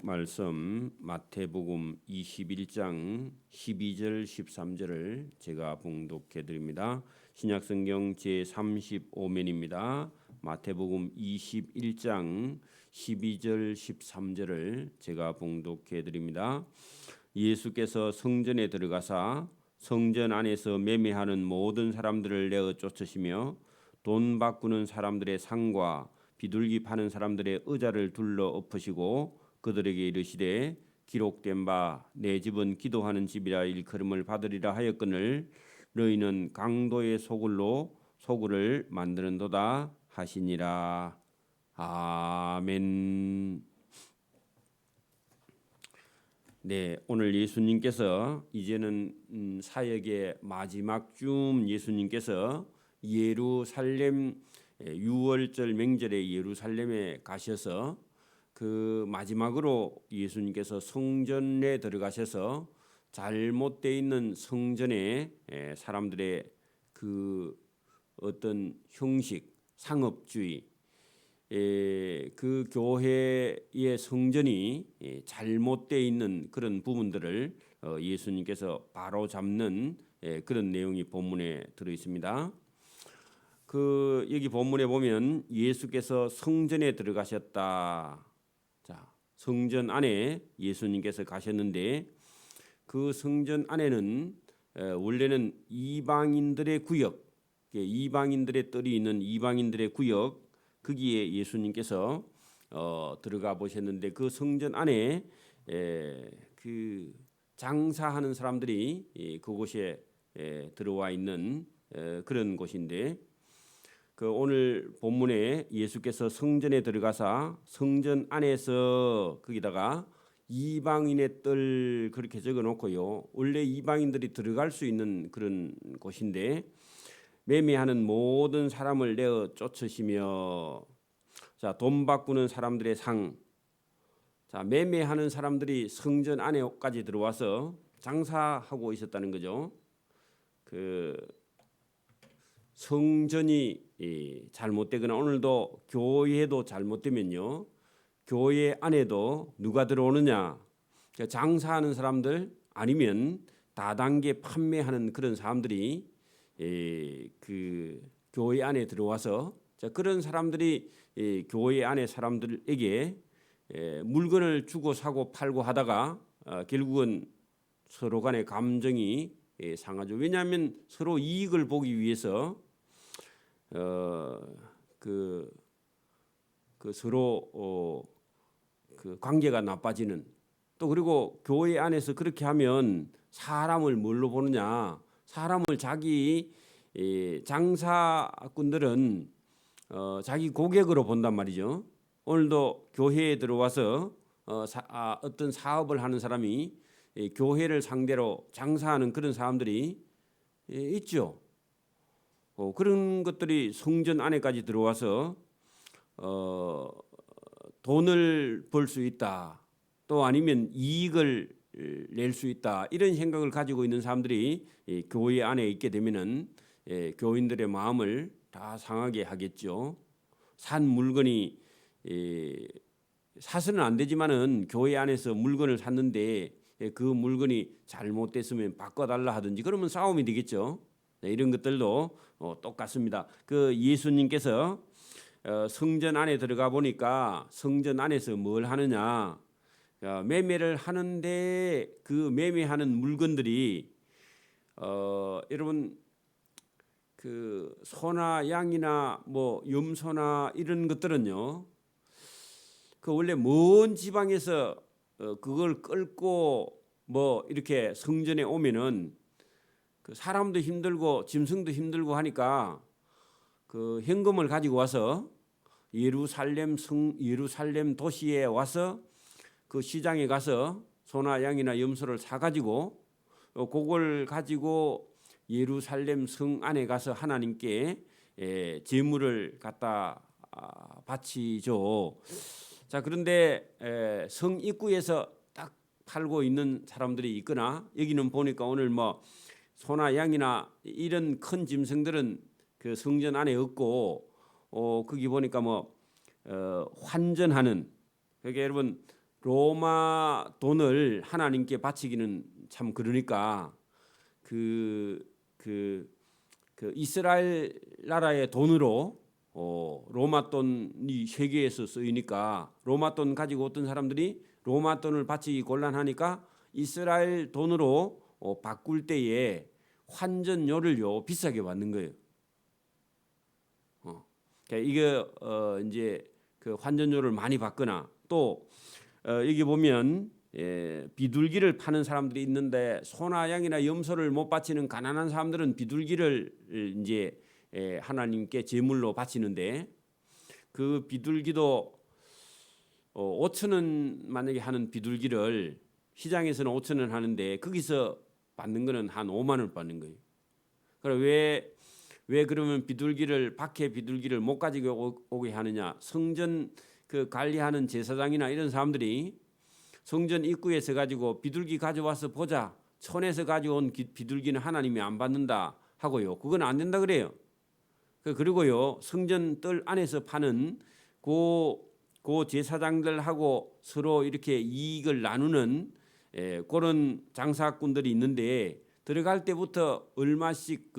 말씀 마태복음 21장 12절 13절을 제가 봉독해 드립니다. 신약성경 제35면입니다. 마태복음 21장 12절 13절을 제가 봉독해 드립니다. 예수께서 성전에 들어가사 성전 안에서 매매하는 모든 사람들을 내어 쫓으시며 돈 바꾸는 사람들의 상과 비둘기 파는 사람들의 의자를 둘러 엎으시고 그들에게 이르시되 기록된 바 내 집은 기도하는 집이라 일컬음을 받으리라 하였거늘 너희는 강도의 소굴로 소굴을 만드는도다 하시니라. 아멘. 네, 오늘 예수님께서 이제는 사역의 마지막 쯤 예수님께서 예루살렘 유월절 명절에 예루살렘에 가셔서 그 마지막으로 예수님께서 성전에 들어가셔서 잘못되어 있는 성전에 사람들의 그 어떤 형식 상업주의 그 교회의 성전이 잘못되어 있는 그런 부분들을 예수님께서 바로 잡는 그런 내용이 본문에 들어 있습니다. 그 여기 본문에 보면 예수께서 성전에 들어가셨다. 자, 성전 안에 예수님께서 가셨는데 그 성전 안에는 원래는 이방인들의 구역, 이방인들의 뜰이 있는 이방인들의 구역 거기에 예수님께서 들어가 보셨는데 그 성전 안에 그 장사하는 사람들이 그곳에 들어와 있는 그런 곳인데 그 오늘 본문에 예수께서 성전에 들어가사 성전 안에서 거기다가 이방인의 뜰 그렇게 적어놓고요. 원래 이방인들이 들어갈 수 있는 그런 곳인데 매매하는 모든 사람을 내어 쫓으시며 자, 돈 바꾸는 사람들의 상. 자, 매매하는 사람들이 성전 안에까지 들어와서 장사하고 있었다는 거죠. 그 성전이 잘못되거나 오늘도 교회도 잘못되면요. 교회 안에도 누가 들어오느냐? 장사하는 사람들 아니면 다단계 판매하는 그런 사람들이 그 교회 안에 들어와서 그런 사람들이 교회 안에 사람들에게 물건을 주고 사고 팔고 하다가 결국은 서로 간의 감정이 상하죠. 왜냐하면 서로 이익을 보기 위해서 그 서로 그 관계가 나빠지는 또 그리고 교회 안에서 그렇게 하면 사람을 뭘로 보느냐? 사람을 자기 장사꾼들은 자기 고객으로 본단 말이죠. 오늘도 교회에 들어와서 어떤 사업을 하는 사람이 교회를 상대로 장사하는 그런 사람들이 있죠. 그런 것들이 성전 안에까지 들어와서 돈을 벌 수 있다. 또 아니면 이익을 낼 수 있다. 이런 생각을 가지고 있는 사람들이 교회 안에 있게 되면은 교인들의 마음을 다 상하게 하겠죠. 산 물건이 사서는 안 되지만은 교회 안에서 물건을 샀는데 그 물건이 잘못됐으면 바꿔달라 하든지 그러면 싸움이 되겠죠. 이런 것들도 똑같습니다. 그 예수님께서 성전 안에 들어가 보니까 성전 안에서 뭘 하느냐? 매매를 하는데 그 매매하는 물건들이 여러분 그 소나 양이나 뭐 염소나 이런 것들은요. 그 원래 먼 지방에서 그걸 끌고 뭐 이렇게 성전에 오면은 그 사람도 힘들고 짐승도 힘들고 하니까 그 현금을 가지고 와서 예루살렘 도시에 와서 그 시장에 가서 소나 양이나 염소를 사 가지고 그걸 가지고 예루살렘 성 안에 가서 하나님께 제물을 갖다 바치죠. 자, 그런데 성 입구에서 딱 팔고 있는 사람들이 있거나 여기는 보니까 오늘 뭐 소나 양이나 이런 큰 짐승들은 그 성전 안에 없고 거기 보니까 뭐 환전하는 그게 여러분 로마 돈을 하나님께 바치기는 참 그러니까 그 이스라엘 나라의 돈으로 로마 돈이 세계에서 쓰이니까 로마 돈 가지고 어떤 사람들이 로마 돈을 바치기 곤란하니까 이스라엘 돈으로 바꿀 때에 환전료를요 비싸게 받는 거예요. 그러니까 이게 이제 그 환전료를 많이 받거나 또 여기 보면 비둘기를 파는 사람들이 있는데 소나 양이나 염소를 못 바치는 가난한 사람들은 비둘기를 이제 하나님께 제물로 바치는데 그 비둘기도 5천 원 만약에 하는 비둘기를 시장에서는 5천 원 하는데 거기서 받는 거는 한 5만 원 받는 거예요. 그럼 왜 그러면 밖에 비둘기를 못 가지고 오게 하느냐? 성전 그 관리하는 제사장이나 이런 사람들이 성전 입구에서 가지고 비둘기 가져와서 보자. 촌에서 가져온 비둘기는 하나님이 안 받는다 하고요. 그건 안 된다 그래요. 그리고요 성전 뜰 안에서 파는 그 제사장들하고 서로 이렇게 이익을 나누는 그런 장사꾼들이 있는데 들어갈 때부터 얼마씩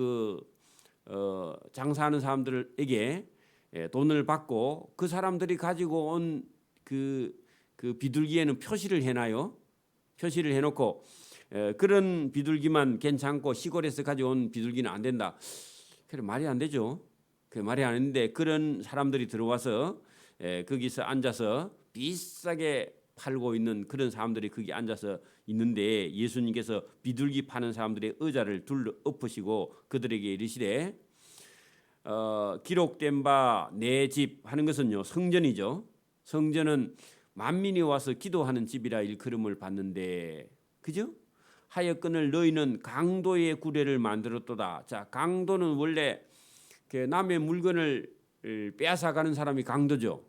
장사하는 사람들에게 돈을 받고 그 사람들이 가지고 온 그 비둘기에는 표시를 해놔요. 표시를 해놓고 그런 비둘기만 괜찮고 시골에서 가져온 비둘기는 안 된다. 그래 말이 안 되죠. 그 말이 안 되는데 그런 사람들이 들어와서 거기서 앉아서 비싸게 팔고 있는 그런 사람들이 거기 앉아서 있는데 예수님께서 비둘기 파는 사람들의 의자를 둘러 엎으시고 그들에게 이르시되 기록된 바 내 집 하는 것은요 성전이죠. 성전은 만민이 와서 기도하는 집이라 일컬음을 받는데 그죠? 하여건을 너희는 강도의 구례를 만들었도다. 자, 강도는 원래 남의 물건을 빼앗아가는 사람이 강도죠.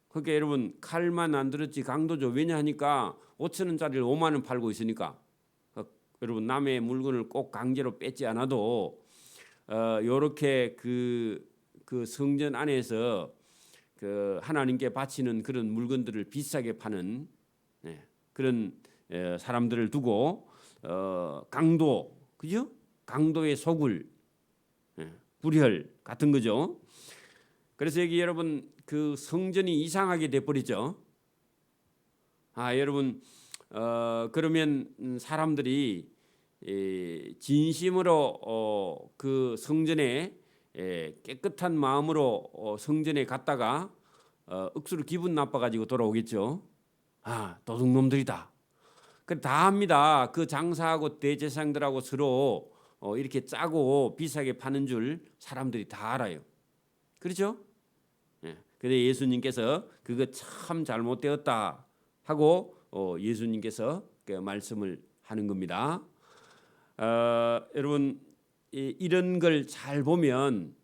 그러니까 여러분 칼만 안 들었지 강도죠. 왜냐하니까 5천 원짜리를 5만 원 팔고 있으니까. 여러분 남의 물건을 꼭 강제로 뺏지 않아도 요렇게 그 성전 안에서 그 하나님께 바치는 그런 물건들을 비싸게 파는 그런 사람들을 두고 강도 그죠? 강도의 소굴 불혈 같은 거죠. 그래서 여기 여러분 그 성전이 이상하게 돼버리죠. 여러분 그러면 사람들이 진심으로 그 성전에 깨끗한 마음으로 성전에 갔다가 억수로 기분 나빠가지고 돌아오겠죠. 도둑놈들이다. 그래 다 합니다. 그 장사하고 대제사장들하고 서로 이렇게 짜고 비싸게 파는 줄 사람들이 다 알아요. 그렇죠? 근데 예수님께서 그거 참 잘못되었다 하고 예수님께서 그 말씀을 하는 겁니다. 여러분 이런 걸 잘 보면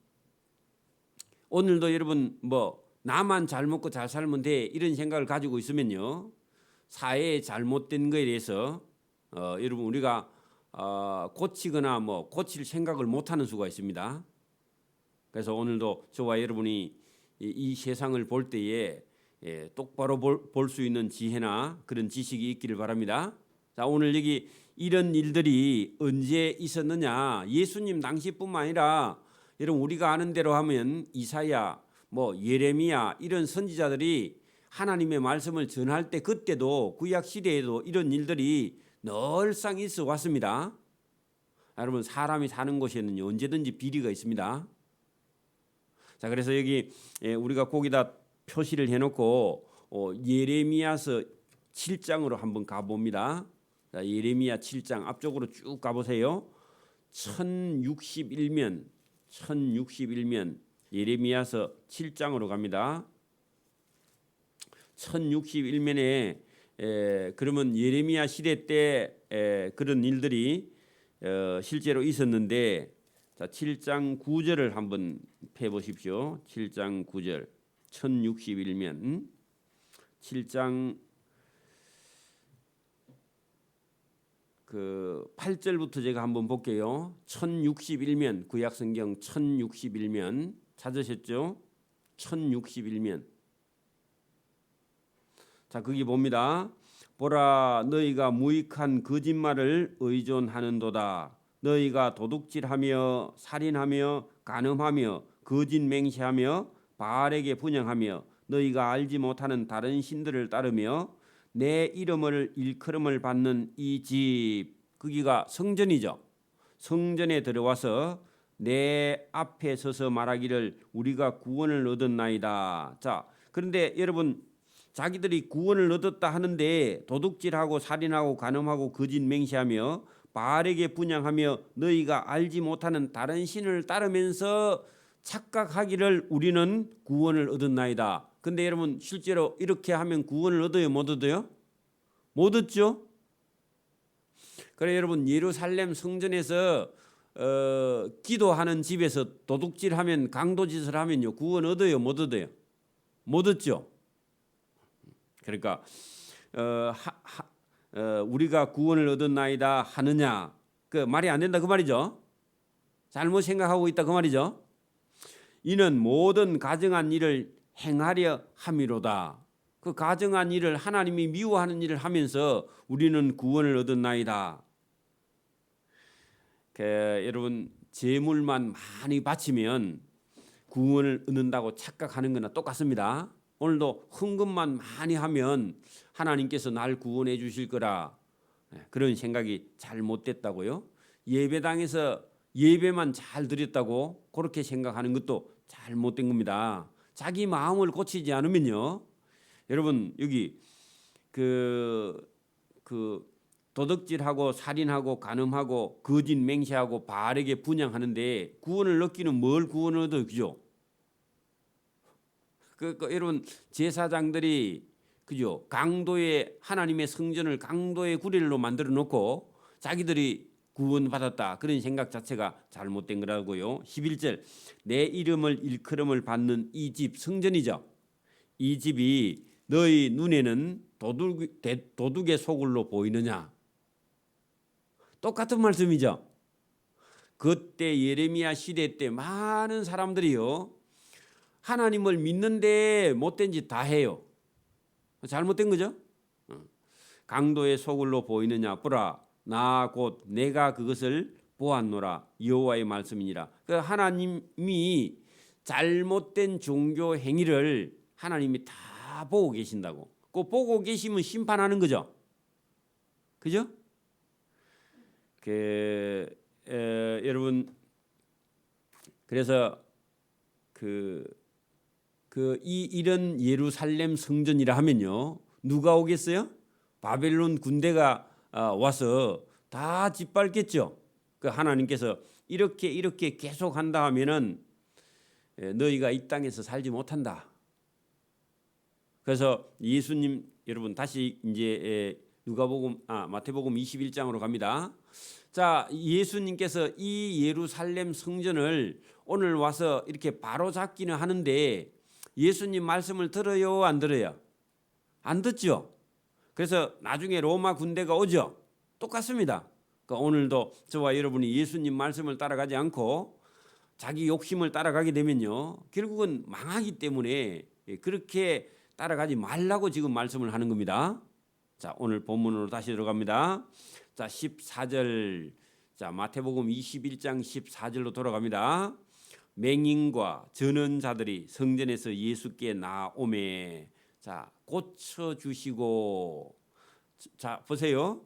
오늘도 여러분 뭐 나만 잘 먹고 잘 살면 돼 이런 생각을 가지고 있으면요 사회에 잘못된 거에 대해서 여러분 우리가 고치거나 뭐 고칠 생각을 못하는 수가 있습니다. 그래서 오늘도 저와 여러분이 이 세상을 볼 때에 똑바로 볼 수 있는 지혜나 그런 지식이 있기를 바랍니다. 자, 오늘 여기 이런 일들이 언제 있었느냐? 예수님 당시뿐만 아니라 여러분 우리가 아는 대로 하면 이사야, 뭐 예레미야 이런 선지자들이 하나님의 말씀을 전할 때 그때도 구약 시대에도 이런 일들이 늘상 있어 왔습니다. 여러분 사람이 사는 곳에는 언제든지 비리가 있습니다. 자, 그래서 여기 우리가 거기다 표시를 해놓고 예레미야서 7장으로 한번 가봅니다. 자, 예레미야 7장 앞쪽으로 쭉 가보세요. 1061면 예레미야서 7장으로 갑니다. 1061면에 그러면 예레미야 시대 때 그런 일들이 실제로 있었는데 자, 7장 9절을 한번 펴 보십시오. 7장 9절 1061면 7장 그 8절부터 제가 한번 볼게요. 1061면 구약성경 1061면 찾으셨죠? 1061면 자, 거기 봅니다. 보라, 너희가 무익한 거짓말을 의존하는도다. 너희가 도둑질하며 살인하며 간음하며 거짓 맹세하며 바알에게 분향하며 너희가 알지 못하는 다른 신들을 따르며 내 이름을 일컬음을 받는 이 집, 거기가 성전이죠. 성전에 들어와서 내 앞에 서서 말하기를 우리가 구원을 얻었나이다. 자, 그런데 여러분, 자기들이 구원을 얻었다 하는데 도둑질하고 살인하고 간음하고 거짓 맹세하며 바알에게 분향하며 너희가 알지 못하는 다른 신을 따르면서 착각하기를 우리는 구원을 얻었나이다. 근데 여러분, 실제로 이렇게 하면 구원을 얻어요, 못 얻어요? 못 얻죠. 그래, 여러분, 예루살렘 성전에서 기도하는 집에서 도둑질하면, 강도짓을 하면요, 구원 얻어요, 못 얻어요? 못 얻죠. 그러니까 우리가 구원을 얻었나이다 하느냐, 그 말이 안 된다 그 말이죠. 잘못 생각하고 있다 그 말이죠. 이는 모든 가정한 일을 행하려 함이로다. 그 가정한 일을, 하나님이 미워하는 일을 하면서 우리는 구원을 얻었나이다. 여러분, 재물만 많이 바치면 구원을 얻는다고 착각하는 거나 똑같습니다. 오늘도 헌금만 많이 하면 하나님께서 날 구원해 주실 거라, 그런 생각이 잘못됐다고요. 예배당에서 예배만 잘 드렸다고 그렇게 생각하는 것도 잘못된 겁니다. 자기 마음을 고치지 않으면요, 여러분, 여기 그 도둑질하고 살인하고 간음하고 거짓 맹세하고 바알에게 분향하는데 구원을 얻기는 뭘 구원을 얻어요, 그죠? 여러분, 제사장들이 그죠, 강도의 하나님의 성전을 강도의 구례로 만들어 놓고 자기들이 구원받았다, 그런 생각 자체가 잘못된 거라고요. 11절, 내 이름을 일컬음을 받는 이 집, 성전이죠. 이 집이 너희 눈에는 도둑의 소굴로 보이느냐? 똑같은 말씀이죠. 그때 예레미야 시대 때 많은 사람들이요, 하나님을 믿는데 못된 짓 다 해요. 잘못된 거죠. 강도의 소굴로 보이느냐? 보라, 나 곧 내가 그것을 보았노라. 여호와의 말씀이니라. 그 하나님이 잘못된 종교 행위를 하나님이 다 보고 계신다고. 그 보고 계시면 심판하는 거죠. 그죠? 여러분, 그래서 이런 예루살렘 성전이라 하면요, 누가 오겠어요? 바벨론 군대가 와서 다 짓밟겠죠. 그 하나님께서 이렇게 계속 한다 하면은 너희가 이 땅에서 살지 못한다. 그래서 예수님, 여러분, 다시 이제 마태복음 21장으로 갑니다. 자, 예수님께서 이 예루살렘 성전을 오늘 와서 이렇게 바로잡기는 하는데 예수님 말씀을 들어요, 안 들어요? 안 듣죠. 그래서 나중에 로마 군대가 오죠. 똑같습니다. 그러니까 오늘도 저와 여러분이 예수님 말씀을 따라가지 않고 자기 욕심을 따라가게 되면요, 결국은 망하기 때문에 그렇게 따라가지 말라고 지금 말씀을 하는 겁니다. 자, 오늘 본문으로 다시 들어갑니다. 자, 14절. 자, 마태복음 21장 14절로 돌아갑니다. 맹인과 저는 자들이 성전에서 예수께 나오매, 자, 고쳐 주시고. 자, 보세요.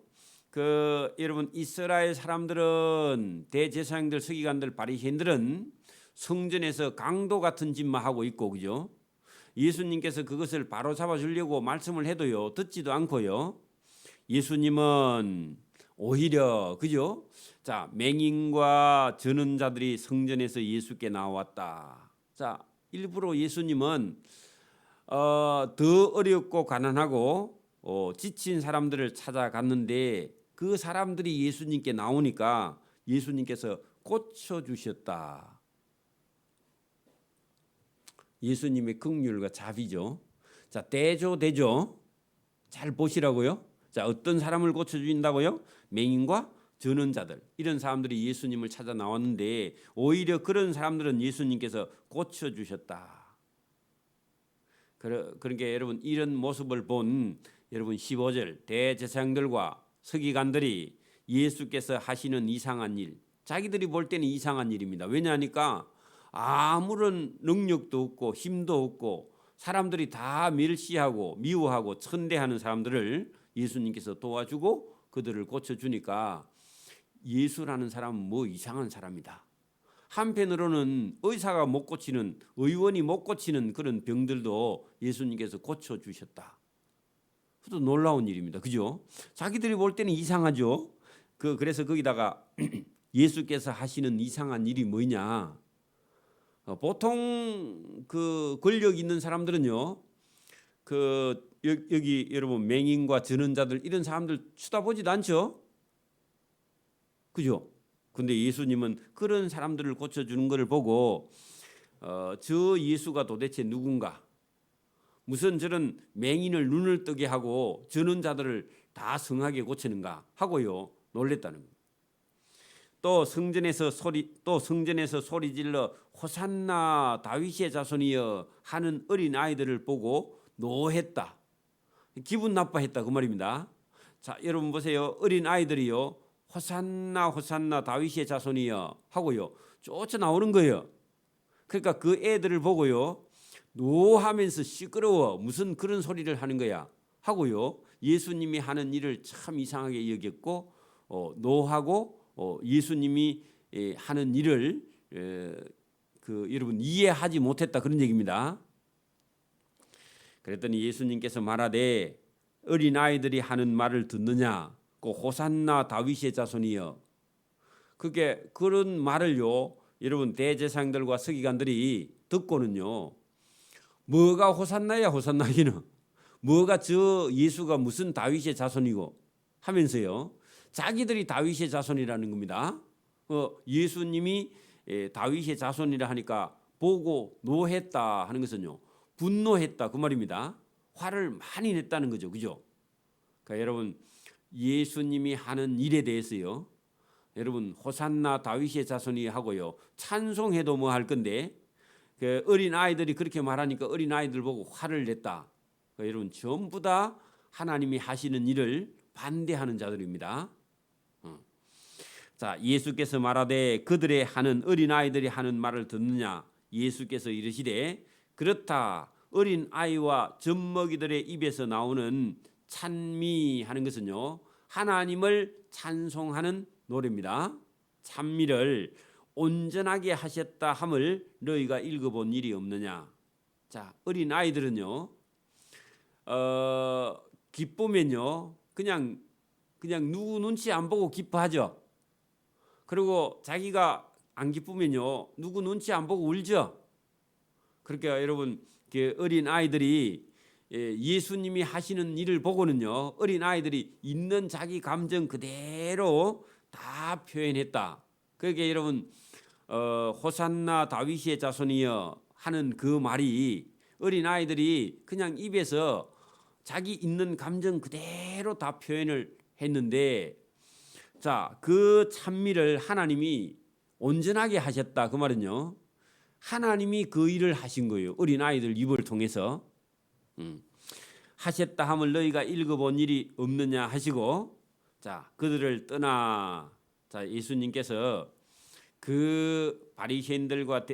여러분, 이스라엘 사람들은, 대제사장들, 서기관들, 바리새인들은 성전에서 강도 같은 짓만 하고 있고, 그죠? 예수님께서 그것을 바로 잡아 주려고 말씀을 해도요, 듣지도 않고요. 예수님은 오히려, 그죠? 자, 맹인과 저는 자들이 성전에서 예수께 나왔다. 자, 일부러 예수님은 더 어렵고 가난하고 지친 사람들을 찾아갔는데 그 사람들이 예수님께 나오니까 예수님께서 고쳐주셨다. 예수님의 긍휼과 자비죠. 자, 대조 잘 보시라고요. 자, 어떤 사람을 고쳐주신다고요? 맹인과 전원자들, 이런 사람들이 예수님을 찾아 나왔는데 오히려 그런 사람들은 예수님께서 고쳐주셨다. 그러니까 여러분 이런 모습을 본 여러분 15절 대제사장들과 서기관들이 예수께서 하시는 이상한 일, 자기들이 볼 때는 이상한 일입니다. 왜냐하니까 아무런 능력도 없고 힘도 없고 사람들이 다 멸시하고 미워하고 천대하는 사람들을 예수님께서 도와주고 그들을 고쳐주니까 예수라는 사람은 뭐 이상한 사람이다. 한편으로는 의사가 못 고치는, 의원이 못 고치는 그런 병들도 예수님께서 고쳐주셨다. 그것도 놀라운 일입니다. 그죠? 자기들이 볼 때는 이상하죠. 그래서 거기다가 예수께서 하시는 이상한 일이 뭐냐? 보통 그 권력 있는 사람들은요, 여기 여러분 맹인과 전원자들 이런 사람들 쳐다보지도 않죠. 그죠? 근데 예수님은 그런 사람들을 고쳐주는 것을 보고 저 예수가 도대체 누군가? 무슨 저런 맹인을 눈을 뜨게 하고 전원자들을 다 성하게 고치는가 하고요 놀랬다는 겁니다. 또 성전에서 소리질러 호산나 다윗의 자손이여 하는 어린 아이들을 보고 노했다. 기분 나빠했다 그 말입니다. 자, 여러분 보세요. 어린 아이들이요 호산나 호산나 다윗의 자손이여 하고요 쫓아 나오는 거예요. 그러니까 그 애들을 보고요 노하면서 시끄러워 무슨 그런 소리를 하는 거야 하고요 예수님이 하는 일을 참 이상하게 여겼고 노하고 예수님이 하는 일을 여러분 이해하지 못했다 그런 얘기입니다. 그랬더니 예수님께서 말하되 어린 아이들이 하는 말을 듣느냐? 그 호산나 다윗의 자손이여. 그게 그런 말을요 여러분 대제사장들과 서기관들이 듣고는요 뭐가 호산나야 호산나기는 뭐가 저 예수가 무슨 다윗의 자손이고 하면서요 자기들이 다윗의 자손이라는 겁니다. 예수님이 다윗의 자손이라 하니까 보고 노했다 하는 것은요 분노했다 그 말입니다. 화를 많이 냈다는 거죠. 그죠? 그러니까 여러분 예수님이 하는 일에 대해서요 여러분 호산나 다윗의 자손이 하고요 찬송해도 뭐 할 건데 그 어린 아이들이 그렇게 말하니까 어린 아이들 보고 화를 냈다. 그러니까 여러분 전부 다 하나님이 하시는 일을 반대하는 자들입니다. 자, 예수께서 말하되 그들의 하는 어린 아이들이 하는 말을 듣느냐? 예수께서 이르시되 그렇다. 어린 아이와 젖먹이들의 입에서 나오는 찬미하는 것은요 하나님을 찬송하는 노래입니다. 찬미를 온전하게 하셨다 함을 너희가 읽어본 일이 없느냐? 자, 어린 아이들은요 기쁘면요 그냥 누구 눈치 안 보고 기뻐하죠. 그리고 자기가 안 기쁘면요 누구 눈치 안 보고 울죠. 그러니까 여러분 어린 아이들이 예수님이 하시는 일을 보고는요 어린 아이들이 있는 자기 감정 그대로 다 표현했다. 그러니까 여러분 호산나 다윗의 자손이여 하는 그 말이 어린 아이들이 그냥 입에서 자기 있는 감정 그대로 다 표현을 했는데 자, 그 찬미를 하나님이 온전하게 하셨다 그 말은요 하나님이 그 일을 하신 거예요. 어린 아이들 입을 통해서 하셨다 함을 너희가 읽어본 일이 없느냐 하시고 자 그들을 떠나 자 예수님께서 그 바리새인들과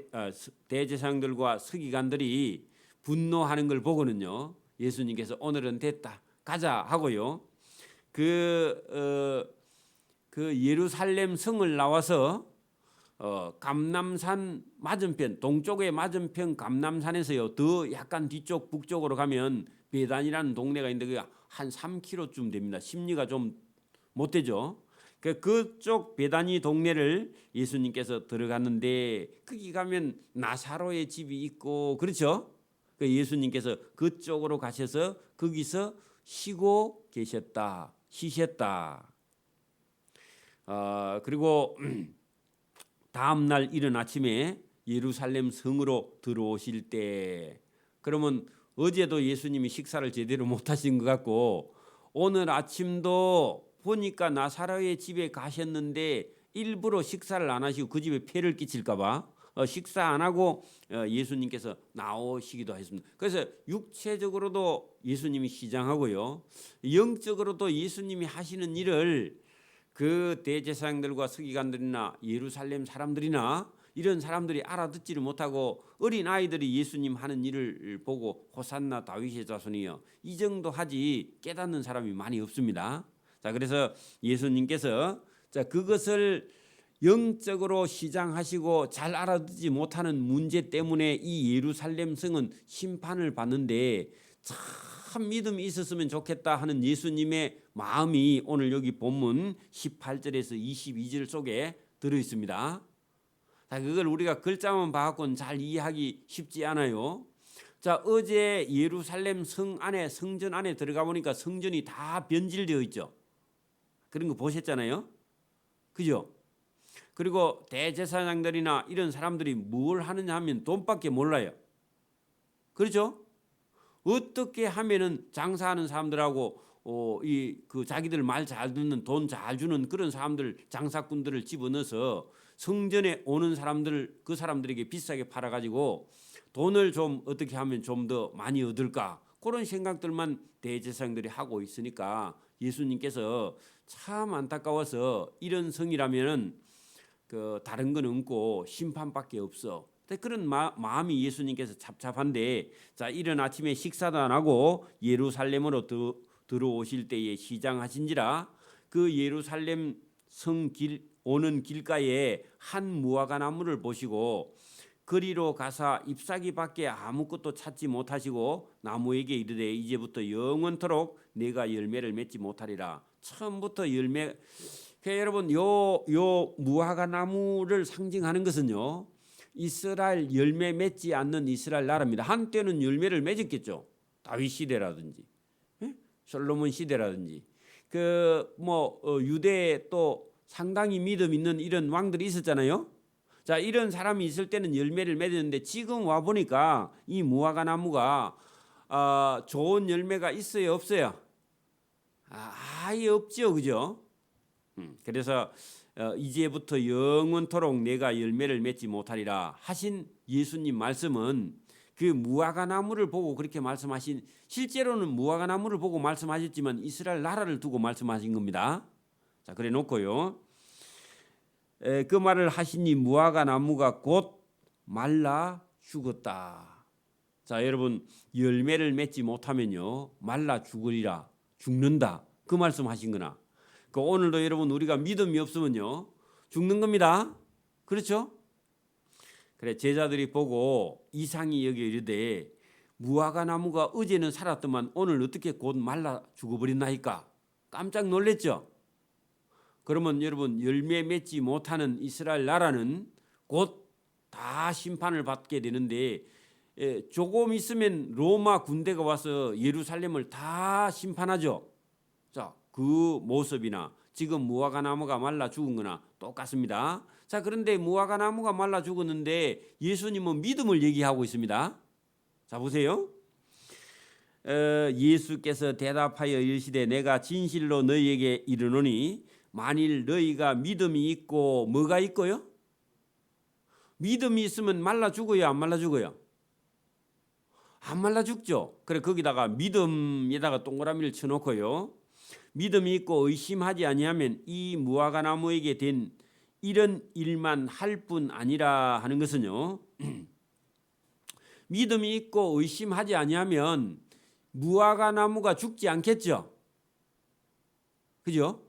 대제사장들과 서기관들이 분노하는 걸 보고는요 예수님께서 오늘은 됐다 가자 하고요 그 예루살렘 성을 나와서 감람산 맞은편 동쪽의 맞은편 감람산에서요 더 약간 뒤쪽 북쪽으로 가면 베단이라는 동네가 있는데 그게 한 3km쯤 됩니다. 심리가 좀 못 되죠. 그쪽 베다니 동네를 예수님께서 들어갔는데 거기 가면 나사로의 집이 있고 그렇죠. 예수님께서 그쪽으로 가셔서 거기서 쉬고 계셨다, 쉬셨다. 그리고 다음 날 이른 아침에 예루살렘 성으로 들어오실 때 그러면 어제도 예수님이 식사를 제대로 못 하신 것 같고 오늘 아침도 보니까 나사로의 집에 가셨는데 일부러 식사를 안 하시고 그 집에 폐를 끼칠까 봐 식사 안 하고 예수님께서 나오시기도 했습니다. 그래서 육체적으로도 예수님이 시장하고요, 영적으로도 예수님이 하시는 일을 그 대제사장들과 서기관들이나 예루살렘 사람들이나 이런 사람들이 알아듣지를 못하고 어린 아이들이 예수님 하는 일을 보고 호산나 다윗의 자손이여 이 정도 하지 깨닫는 사람이 많이 없습니다. 자, 그래서 예수님께서 자, 그것을 영적으로 시장하시고 잘 알아듣지 못하는 문제 때문에 이 예루살렘 성은 심판을 받는데 참 믿음이 있었으면 좋겠다 하는 예수님의 마음이 오늘 여기 본문 18절에서 22절 속에 들어 있습니다. 자, 그걸 우리가 글자만 봐갖고는 잘 이해하기 쉽지 않아요. 자, 어제 예루살렘 성 안에, 성전 안에 들어가 보니까 성전이 다 변질되어 있죠. 그런 거 보셨잖아요. 그죠? 그리고 대제사장들이나 이런 사람들이 뭘 하느냐 하면 돈밖에 몰라요. 그렇죠? 어떻게 하면은 장사하는 사람들하고 그 자기들 말 잘 듣는 돈 잘 주는 그런 사람들, 장사꾼들을 집어넣어서 성전에 오는 사람들, 그 사람들에게 비싸게 팔아가지고 돈을 좀 어떻게 하면 좀 더 많이 얻을까, 그런 생각들만 대제사장들이 하고 있으니까 예수님께서 참 안타까워서 이런 성이라면은 그 다른 건 없고 심판밖에 없어. 그런 마음이 예수님께서 찹찹한데, 자, 이른 아침에 식사도 안 하고 예루살렘으로 들어오실 때에 시장하신지라 그 예루살렘 성길 오는 길가에 한 무화과 나무를 보시고 그리로 가사 잎사귀밖에 아무것도 찾지 못하시고 나무에게 이르되 이제부터 영원토록 내가 열매를 맺지 못하리라. 처음부터 열매. 여러분, 요 무화과 나무를 상징하는 것은요, 이스라엘 열매 맺지 않는 이스라엘 나라입니다. 한때는 열매를 맺었겠죠. 다윗 시대라든지 솔로몬 시대라든지 유대에 또 상당히 믿음 있는 이런 왕들이 있었잖아요. 자, 이런 사람이 있을 때는 열매를 맺었는데 지금 와 보니까 이 무화과 나무가 좋은 열매가 있어요, 없어요? 아예 없죠, 그죠? 그래서 이제부터 영원토록 내가 열매를 맺지 못하리라 하신 예수님 말씀은 그 무화과 나무를 보고 그렇게 말씀하신, 실제로는 무화과 나무를 보고 말씀하셨지만 이스라엘 나라를 두고 말씀하신 겁니다. 자, 그래 놓고요, 그 말을 하시니 무화과 나무가 곧 말라 죽었다. 자, 여러분, 열매를 맺지 못하면요 말라 죽으리라, 죽는다, 그 말씀하신 거나. 그 오늘도 여러분 우리가 믿음이 없으면요 죽는 겁니다. 그렇죠? 그래, 제자들이 보고 이상히 여겨 이르되 무화과 나무가 어제는 살았더만 오늘 어떻게 곧 말라 죽어버렸나이까. 깜짝 놀랐죠. 그러면 여러분, 열매 맺지 못하는 이스라엘 나라는 곧 다 심판을 받게 되는데, 조금 있으면 로마 군대가 와서 예루살렘을 다 심판하죠. 자, 그 모습이나 지금 무화과 나무가 말라 죽은 거나 똑같습니다. 자, 그런데 무화과 나무가 말라 죽었는데 예수님은 믿음을 얘기하고 있습니다. 자, 보세요. 예수께서 대답하여 이르시되 내가 진실로 너희에게 이르노니 만일 너희가 믿음이 있고, 뭐가 있고요? 믿음이 있으면 말라 죽어요, 안 말라 죽어요? 안 말라 죽죠. 그래, 거기다가 믿음에다가 동그라미를 쳐놓고요, 믿음이 있고 의심하지 아니하면 이 무화과 나무에게 된 이런 일만 할 뿐 아니라 하는 것은요, 믿음이 있고 의심하지 아니하면 무화과 나무가 죽지 않겠죠. 그죠?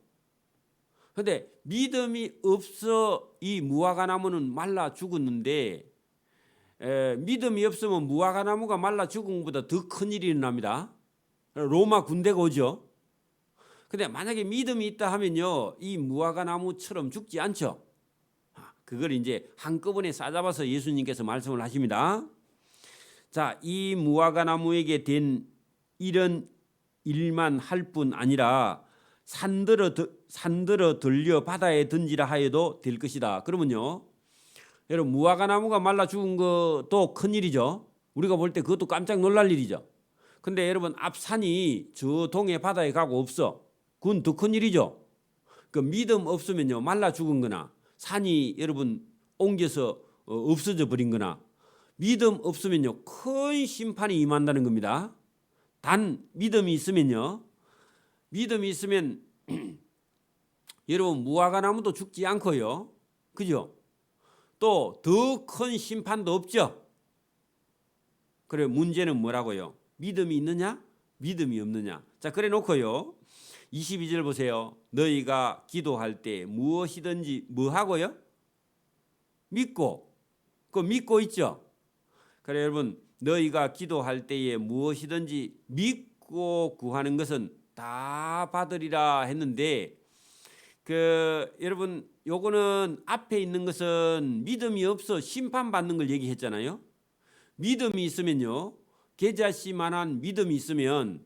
근데 믿음이 없어 이 무화과 나무는 말라 죽었는데, 믿음이 없으면 무화과 나무가 말라 죽은 것보다 더 큰 일이 일어납니다. 로마 군대가 오죠. 근데 만약에 믿음이 있다 하면요 이 무화과 나무처럼 죽지 않죠. 그걸 이제 한꺼번에 싸잡아서 예수님께서 말씀을 하십니다. 자, 이 무화과 나무에게 된 이런 일만 할 뿐 아니라 산들어 들려 바다에 던지라 하여도 될 것이다. 그러면요, 여러분, 무화과 나무가 말라 죽은 것도 큰 일이죠. 우리가 볼 때 그것도 깜짝 놀랄 일이죠. 근데 여러분, 앞산이 저 동해 바다에 가고 없어. 그건 더 큰 일이죠. 그 믿음 없으면요 말라 죽은 거나 산이 여러분 옮겨서 없어져 버린 거나 믿음 없으면요 큰 심판이 임한다는 겁니다. 단 믿음이 있으면요, 믿음이 있으면 여러분 무화과 나무도 죽지 않고요, 그죠? 또 더 큰 심판도 없죠. 그래 문제는 뭐라고요? 믿음이 있느냐 믿음이 없느냐. 자 그래 놓고요 22절 보세요. 너희가 기도할 때 무엇이든지 뭐 하고요? 믿고. 그 믿고 있죠. 그래 여러분 너희가 기도할 때에 무엇이든지 믿고 구하는 것은 다 받으리라 했는데 여러분 요거는 앞에 있는 것은 믿음이 없어 심판받는 걸 얘기했잖아요. 믿음이 있으면요 계자씨만한 믿음이 있으면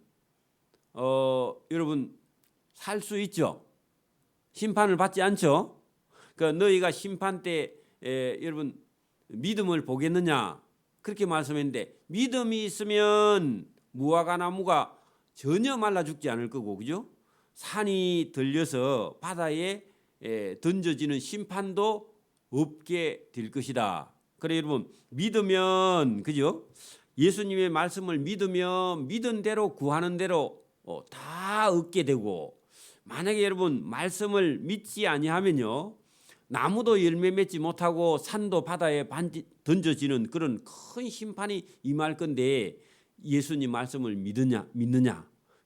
여러분 살 수 있죠. 심판을 받지 않죠. 너희가 심판 때 여러분 믿음을 보겠느냐 그렇게 말씀했는데 믿음이 있으면 무화과 나무가 전혀 말라 죽지 않을 거고, 그죠? 산이 들려서 바다에 던져지는 심판도 없게 될 것이다. 그래 여러분 믿으면, 그죠? 예수님의 말씀을 믿으면 믿은 대로 구하는 대로 다 얻게 되고, 만약에 여러분 말씀을 믿지 아니하면요 나무도 열매 맺지 못하고 산도 바다에 던져지는 그런 큰 심판이 임할 건데, 예수님 말씀을 믿느냐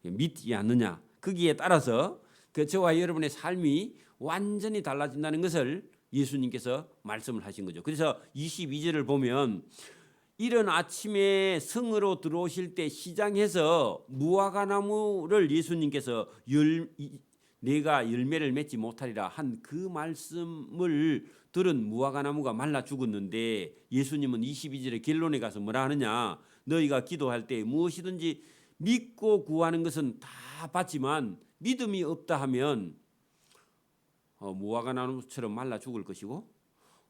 믿지 않느냐 거기에 따라서 저와 여러분의 삶이 완전히 달라진다는 것을 예수님께서 말씀을 하신 거죠. 그래서 22절을 보면 이른 아침에 성으로 들어오실 때 시장에서 무화과 나무를 예수님께서 내가 열매를 맺지 못하리라 한 그 말씀을 들은 무화과 나무가 말라 죽었는데, 예수님은 22절의 결론에 가서 뭐라 하느냐, 너희가 기도할 때 무엇이든지 믿고 구하는 것은 다 받지만 믿음이 없다 하면 무화과 나무처럼 말라 죽을 것이고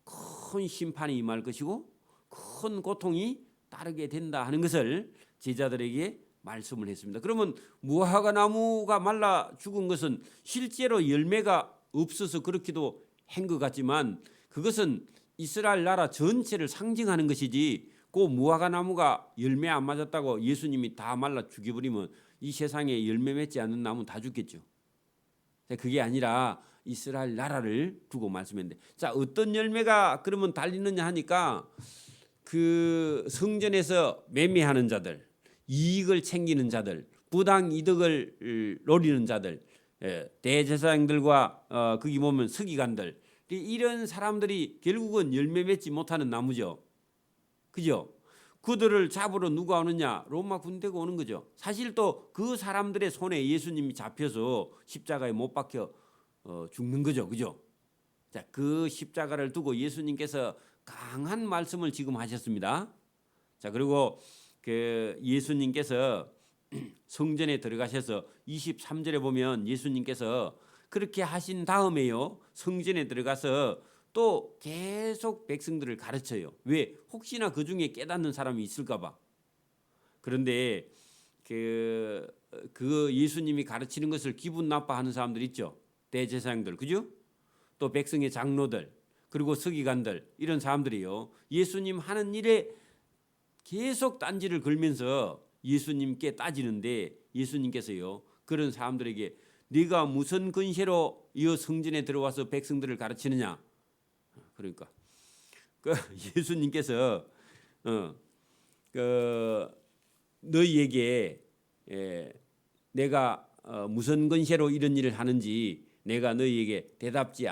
큰 심판이 임할 것이고 큰 고통이 따르게 된다 하는 것을 제자들에게 말씀을 했습니다. 그러면 무화과 나무가 말라 죽은 것은 실제로 열매가 없어서 그렇기도 한 것 같지만 그것은 이스라엘 나라 전체를 상징하는 것이지, 그 무화과 나무가 열매 안 맞았다고 예수님이 다 말라 죽여버리면 이 세상에 열매 맺지 않는 나무는 다 죽겠죠. 그게 아니라 이스라엘 나라를 두고 말씀했는데, 자 어떤 열매가 그러면 달리느냐 하니까 그 성전에서 매매하는 자들, 이익을 챙기는 자들, 부당 이득을 노리는 자들, 대제사장들과 거기 보면 서기관들, 이런 사람들이 결국은 열매 맺지 못하는 나무죠. 그죠? 그들을 잡으러 누가 오느냐? 로마 군대가 오는 거죠. 사실 또 그 사람들의 손에 예수님이 잡혀서 십자가에 못 박혀 죽는 거죠. 그죠? 자, 그 십자가를 두고 예수님께서 강한 말씀을 지금 하셨습니다. 자, 그리고 예수님께서 성전에 들어가셔서 23절에 보면 예수님께서 그렇게 하신 다음에요 성전에 들어가서 또 계속 백성들을 가르쳐요. 왜? 혹시나 그 중에 깨닫는 사람이 있을까 봐. 그런데 그 예수님이 가르치는 것을 기분 나빠하는 사람들 있죠. 대제사장들, 그죠? 또 백성의 장로들, 그리고 서기관들, 이런 사람들이요 예수님 하는 일에 계속 딴지를 걸면서 예수님께 따지는데, 예수님께서요 그런 사람들에게 네가 무슨 근세로 이 성전에 들어와서 백성들을 가르치느냐. 그러니까 예수님께서 너희에게 내가 무슨 근세로 이런 일을 하는지 내가 너희에게 대답지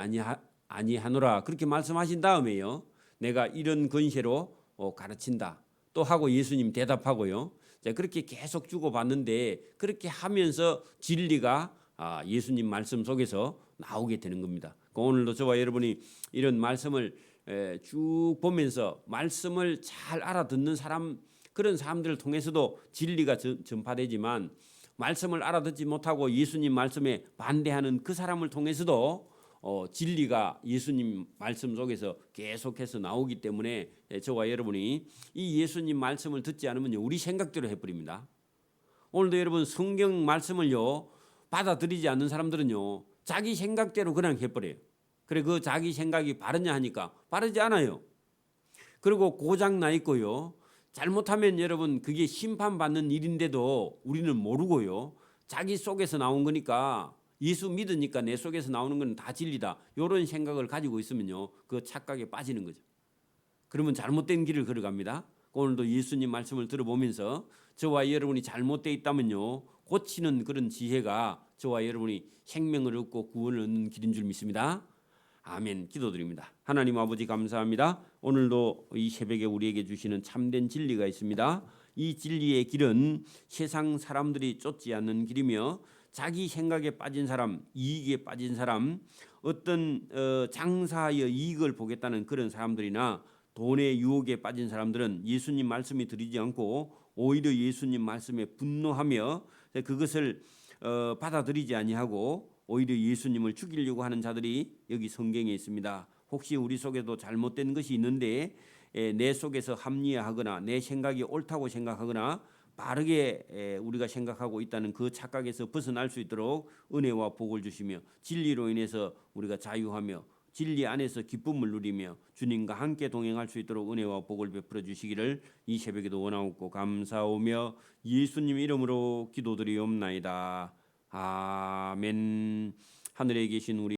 아니하노라 그렇게 말씀하신 다음에요 내가 이런 근세로 가르친다 또 하고 예수님 대답하고요. 자, 그렇게 계속 주고받는데 그렇게 하면서 진리가 예수님 말씀 속에서 나오게 되는 겁니다. 오늘도 저와 여러분이 이런 말씀을 쭉 보면서 말씀을 잘 알아듣는 사람, 그런 사람들을 통해서도 진리가 전파되지만, 말씀을 알아듣지 못하고 예수님 말씀에 반대하는 그 사람을 통해서도 진리가 예수님 말씀 속에서 계속해서 나오기 때문에 저와 여러분이 이 예수님 말씀을 듣지 않으면 우리 생각대로 해버립니다. 오늘도 여러분 성경 말씀을요 받아들이지 않는 사람들은요 자기 생각대로 그냥 해버려요. 그래 그 자기 생각이 바르냐 하니까 바르지 않아요. 그리고 고장 나 있고요. 잘못하면 여러분 그게 심판받는 일인데도 우리는 모르고요. 자기 속에서 나온 거니까 예수 믿으니까 내 속에서 나오는 건 다 진리다. 이런 생각을 가지고 있으면요. 그 착각에 빠지는 거죠. 그러면 잘못된 길을 걸어갑니다. 오늘도 예수님 말씀을 들어보면서 저와 여러분이 잘못되어 있다면요. 고치는 그런 지혜가 저와 여러분이 생명을 얻고 구원을 얻는 길인 줄 믿습니다. 아멘. 기도드립니다. 하나님 아버지 감사합니다. 오늘도 이 새벽에 우리에게 주시는 참된 진리가 있습니다. 이 진리의 길은 세상 사람들이 쫓지 않는 길이며 자기 생각에 빠진 사람, 이익에 빠진 사람, 어떤 장사의 이익을 보겠다는 그런 사람들이나 돈의 유혹에 빠진 사람들은 예수님 말씀이 들리지 않고 오히려 예수님 말씀에 분노하며 그것을 받아들이지 아니하고 오히려 예수님을 죽이려고 하는 자들이 여기 성경에 있습니다. 혹시 우리 속에도 잘못된 것이 있는데 내 속에서 합리화하거나 내 생각이 옳다고 생각하거나 바르게 우리가 생각하고 있다는 그 착각에서 벗어날 수 있도록 은혜와 복을 주시며 진리로 인해서 우리가 자유하며 진리 안에서 기쁨을 누리며 주님과 함께 동행할 수 있도록 은혜와 복을 베풀어 주시기를 이 새벽에도 원하옵고 감사오며 예수님 이름으로 기도드리옵나이다. 아멘. 하늘에 계신 우리